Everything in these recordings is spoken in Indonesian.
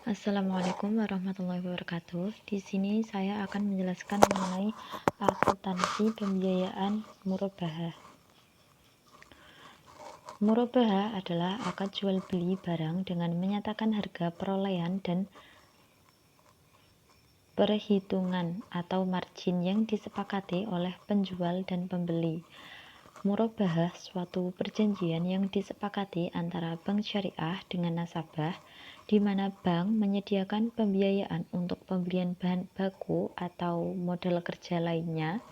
Assalamualaikum warahmatullahi wabarakatuh. Di sini saya akan menjelaskan mengenai akuntansi pembiayaan murabahah. Murabahah adalah akad jual beli barang dengan menyatakan harga perolehan dan perhitungan atau margin yang disepakati oleh penjual dan pembeli. Murabahah suatu perjanjian yang disepakati antara bank syariah dengan nasabah, di mana bank menyediakan pembiayaan untuk pembelian bahan baku atau modal kerja lainnya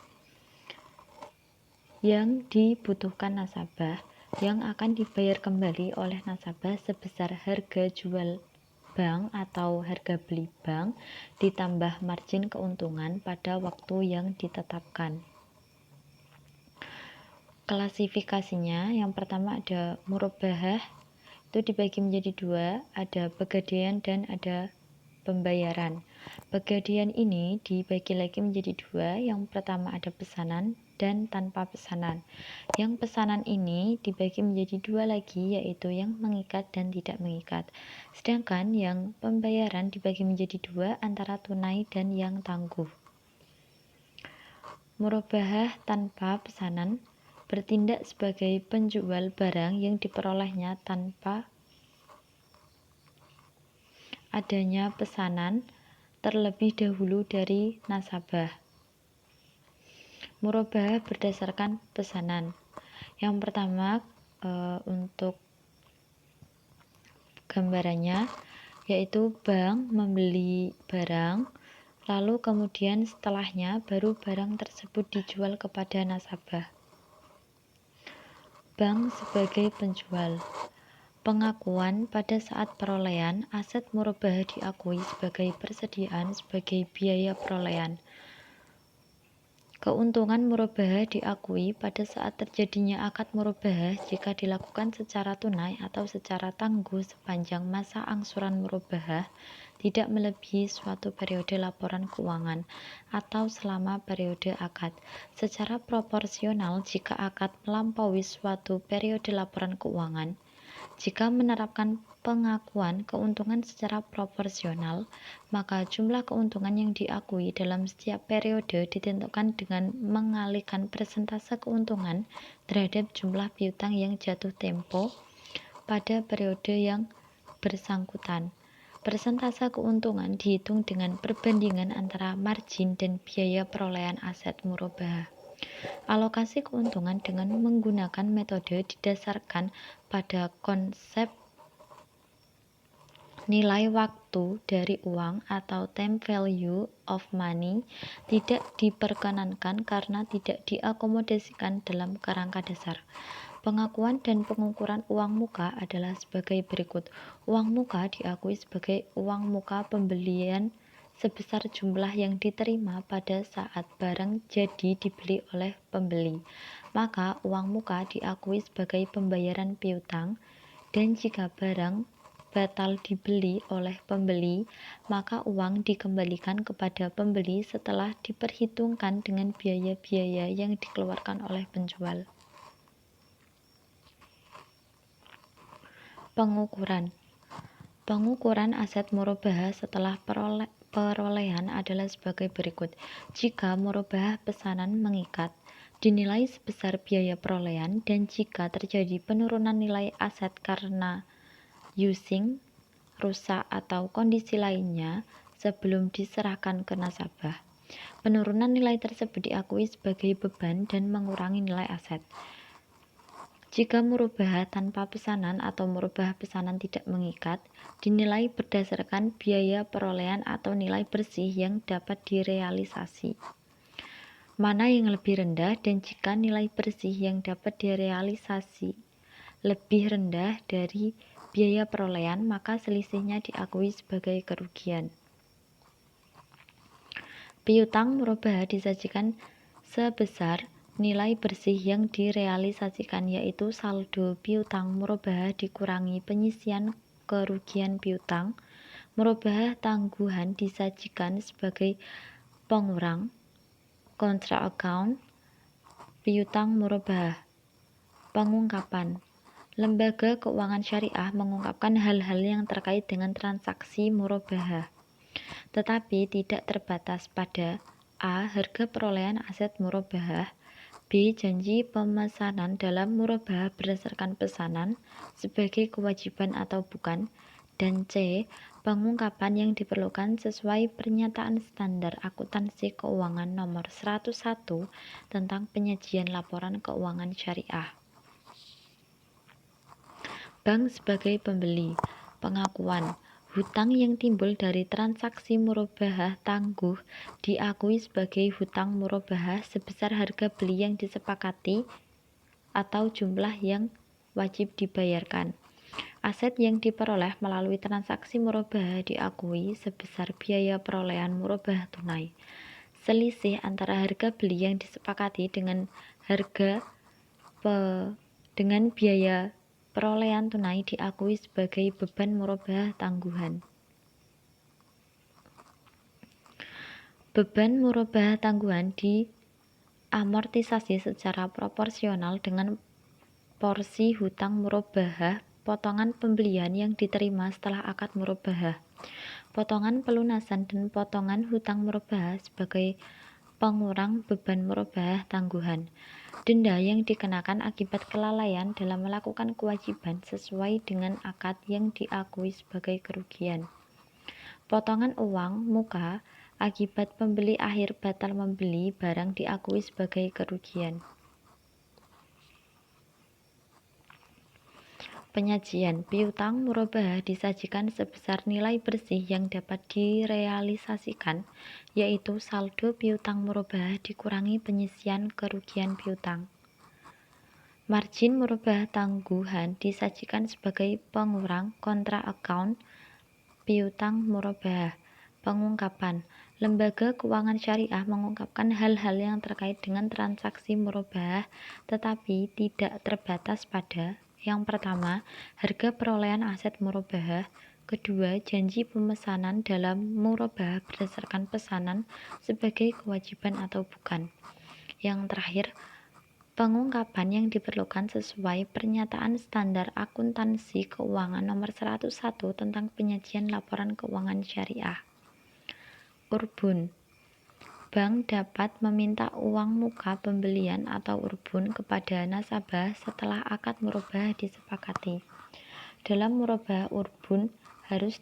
yang dibutuhkan nasabah, yang akan dibayar kembali oleh nasabah sebesar harga jual bank atau harga beli bank ditambah margin keuntungan pada waktu yang ditetapkan. Klasifikasinya, yang pertama ada murabahah, itu dibagi menjadi dua, ada pegadaian dan ada pembayaran. Pegadaian ini dibagi lagi menjadi dua, yang pertama ada pesanan dan tanpa pesanan. Yang pesanan ini dibagi menjadi dua lagi, yaitu yang mengikat dan tidak mengikat. Sedangkan yang pembayaran dibagi menjadi dua, antara tunai dan yang tangguh. Murabahah tanpa pesanan bertindak sebagai penjual barang yang diperolehnya tanpa adanya pesanan terlebih dahulu dari nasabah. Murabahah berdasarkan pesanan. Yang pertama, untuk gambarannya, yaitu bank membeli barang, lalu kemudian setelahnya baru barang tersebut dijual kepada nasabah. Bank sebagai penjual. Pengakuan pada saat perolehan aset murabahah diakui sebagai persediaan sebagai biaya perolehan. Keuntungan murabahah diakui pada saat terjadinya akad murabahah jika dilakukan secara tunai atau secara tangguh sepanjang masa angsuran murabahah tidak melebihi suatu periode laporan keuangan atau selama periode akad, secara proporsional jika akad melampaui suatu periode laporan keuangan. Jika menerapkan pengakuan keuntungan secara proporsional, maka jumlah keuntungan yang diakui dalam setiap periode ditentukan dengan mengalihkan persentase keuntungan terhadap jumlah piutang yang jatuh tempo pada periode yang bersangkutan. Persentase keuntungan dihitung dengan perbandingan antara margin dan biaya perolehan aset murabahah. Alokasi keuntungan dengan menggunakan metode didasarkan pada konsep nilai waktu dari uang atau time value of money tidak diperkenankan karena tidak diakomodasikan dalam kerangka dasar. Pengakuan dan pengukuran uang muka adalah sebagai berikut. Uang muka diakui sebagai uang muka pembelian sebesar jumlah yang diterima pada saat barang jadi dibeli oleh pembeli. Maka uang muka diakui sebagai pembayaran piutang, dan jika barang batal dibeli oleh pembeli, maka uang dikembalikan kepada pembeli setelah diperhitungkan dengan biaya-biaya yang dikeluarkan oleh penjual. Pengukuran aset murabahah setelah perolehan adalah sebagai berikut. Jika murabahah pesanan mengikat, dinilai sebesar biaya perolehan, dan jika terjadi penurunan nilai aset karena using, rusak, atau kondisi lainnya sebelum diserahkan ke nasabah, penurunan nilai tersebut diakui sebagai beban dan mengurangi nilai aset. Jika murabahah tanpa pesanan atau murabahah pesanan tidak mengikat, dinilai berdasarkan biaya perolehan atau nilai bersih yang dapat direalisasi. Mana yang lebih rendah, dan jika nilai bersih yang dapat direalisasi lebih rendah dari biaya perolehan, maka selisihnya diakui sebagai kerugian. Piutang murabahah disajikan sebesar nilai bersih yang direalisasikan, yaitu saldo piutang murabahah dikurangi penyisian kerugian piutang. Murabahah tangguhan disajikan sebagai pengurang (contra account) piutang murabahah. Pengungkapan. Lembaga keuangan syariah mengungkapkan hal-hal yang terkait dengan transaksi murabahah, tetapi tidak terbatas pada A. Harga perolehan aset murabahah, B. Janji pemesanan dalam murabahah berdasarkan pesanan sebagai kewajiban atau bukan, dan C. Pengungkapan yang diperlukan sesuai pernyataan standar akuntansi keuangan nomor 101 tentang penyajian laporan keuangan syariah. Bank sebagai pembeli. Pengakuan hutang yang timbul dari transaksi murabahah tangguh diakui sebagai hutang murabahah sebesar harga beli yang disepakati atau jumlah yang wajib dibayarkan. Aset yang diperoleh melalui transaksi murabahah diakui sebesar biaya perolehan murabahah tunai. Selisih antara harga beli yang disepakati dengan biaya perolehan tunai diakui sebagai beban murabahah tangguhan. Beban murabahah tangguhan diamortisasi secara proporsional dengan porsi hutang murabahah potongan pembelian yang diterima setelah akad murabahah, potongan pelunasan dan potongan hutang murabahah sebagai pengurang beban murabahah tangguhan. Denda yang dikenakan akibat kelalaian dalam melakukan kewajiban sesuai dengan akad yang diakui sebagai kerugian. Potongan uang muka akibat pembeli akhir batal membeli barang diakui sebagai kerugian. Penyajian piutang murabahah disajikan sebesar nilai bersih yang dapat direalisasikan, yaitu saldo piutang murabahah dikurangi penyisian kerugian piutang. Margin murabahah tangguhan disajikan sebagai pengurang kontra account piutang murabahah. Pengungkapan. Lembaga keuangan syariah mengungkapkan hal-hal yang terkait dengan transaksi murabahah, tetapi tidak terbatas pada: yang pertama, harga perolehan aset murabahah; kedua, janji pemesanan dalam murabahah berdasarkan pesanan sebagai kewajiban atau bukan; yang terakhir, pengungkapan yang diperlukan sesuai pernyataan standar akuntansi keuangan nomor 101 tentang penyajian laporan keuangan syariah. Urbun. Bank dapat meminta uang muka pembelian atau urbun kepada nasabah setelah akad murabahah disepakati. Dalam murabahah urbun harus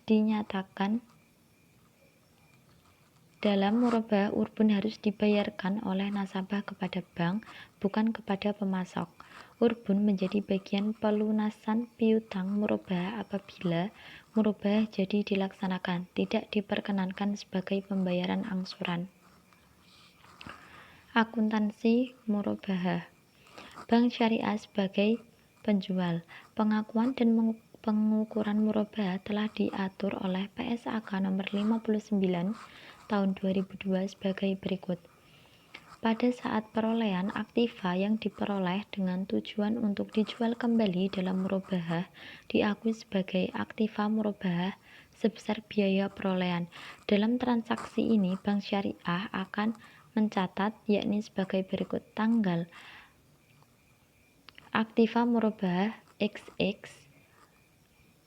dibayarkan oleh nasabah kepada bank, bukan kepada pemasok. Urbun menjadi bagian pelunasan piutang murabahah apabila murabahah jadi dilaksanakan, tidak diperkenankan sebagai pembayaran angsuran. Akuntansi murabahah. Bank syariah sebagai penjual. Pengakuan dan pengukuran murabahah telah diatur oleh PSAK nomor 59 tahun 2002 sebagai berikut. Pada saat perolehan aktiva yang diperoleh dengan tujuan untuk dijual kembali dalam murabahah diakui sebagai aktiva murabahah sebesar biaya perolehan. Dalam transaksi ini, bank syariah akan mencatat, yakni sebagai berikut: tanggal aktiva murabahah XX,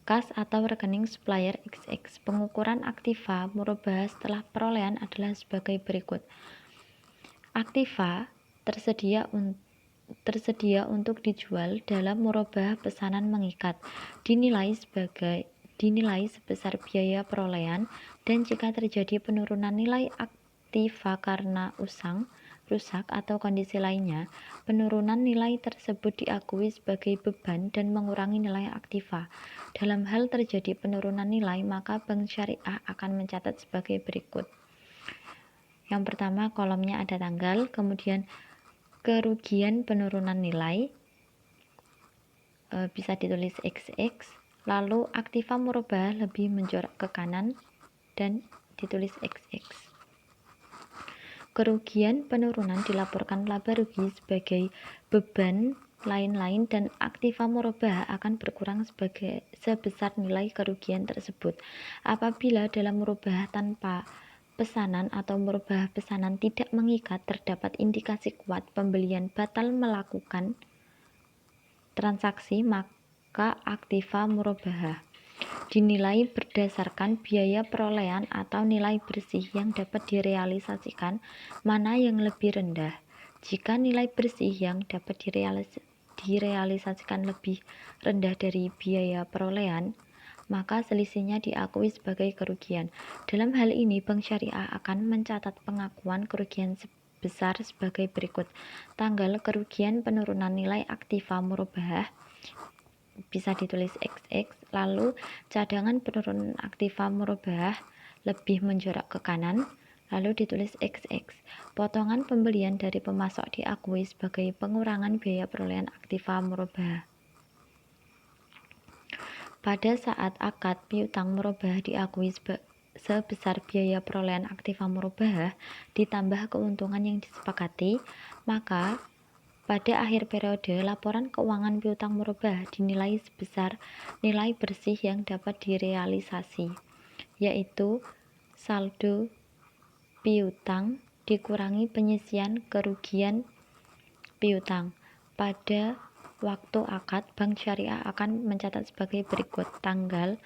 kas atau rekening supplier XX. Pengukuran aktiva murabahah setelah perolehan adalah sebagai berikut: aktiva tersedia untuk dijual dalam murabahah pesanan mengikat, dinilai sebesar biaya perolehan, dan jika terjadi penurunan nilai aktiva karena usang, rusak, atau kondisi lainnya, penurunan nilai tersebut diakui sebagai beban dan mengurangi nilai aktiva. Dalam hal terjadi penurunan nilai, maka bank syariah akan mencatat sebagai berikut. Yang pertama, kolomnya ada tanggal, kemudian kerugian penurunan nilai, bisa ditulis XX, lalu aktiva murabahah lebih menjorok ke kanan dan ditulis XX. Kerugian penurunan dilaporkan laba rugi sebagai beban lain-lain, dan aktiva murabahah akan berkurang sebesar nilai kerugian tersebut. Apabila dalam murabahah tanpa pesanan atau murabahah pesanan tidak mengikat terdapat indikasi kuat pembelian batal melakukan transaksi, maka aktiva murabahah dinilai berdasarkan biaya perolehan atau nilai bersih yang dapat direalisasikan mana yang lebih rendah. Jika nilai bersih yang dapat direalisasikan lebih rendah dari biaya perolehan, maka selisihnya diakui sebagai kerugian. Dalam hal ini, Bank Syariah akan mencatat pengakuan kerugian sebesar sebagai berikut. Tanggal kerugian penurunan nilai aktiva murabahah bisa ditulis XX, lalu cadangan penurunan aktiva murabahah lebih menjorak ke kanan, lalu ditulis XX. Potongan pembelian dari pemasok diakui sebagai pengurangan biaya perolehan aktiva murabahah. Pada saat akad piutang murabahah diakui sebesar biaya perolehan aktiva murabahah ditambah keuntungan yang disepakati, maka pada akhir periode laporan keuangan piutang murabahah dinilai sebesar nilai bersih yang dapat direalisasi, yaitu saldo piutang dikurangi penyisian kerugian piutang. Pada waktu akad, Bank Syariah akan mencatat sebagai berikut. Tanggal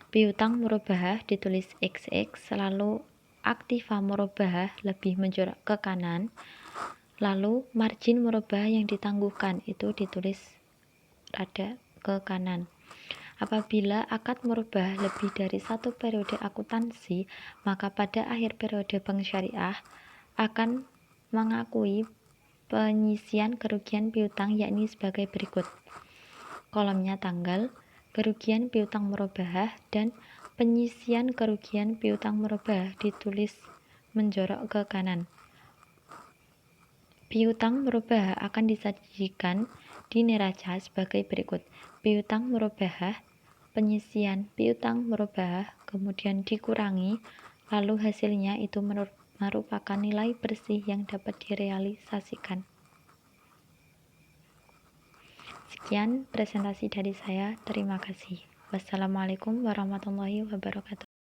piutang murabahah ditulis XX, lalu aktiva murabahah lebih menjorak ke kanan, lalu margin murabahah yang ditangguhkan itu ditulis rada ke kanan. Apabila akad murabahah lebih dari satu periode akuntansi, maka pada akhir periode Bank Syariah akan mengakui penyisian kerugian piutang yakni sebagai berikut. Kolomnya tanggal kerugian piutang murabahah dan penyisian kerugian piutang murabahah ditulis menjorok ke kanan. Piutang murabahah akan disajikan di neraca sebagai berikut. Piutang murabahah, penyisian piutang murabahah, kemudian dikurangi, lalu hasilnya itu merupakan nilai bersih yang dapat direalisasikan. Sekian presentasi dari saya. Terima kasih. Wassalamualaikum warahmatullahi wabarakatuh.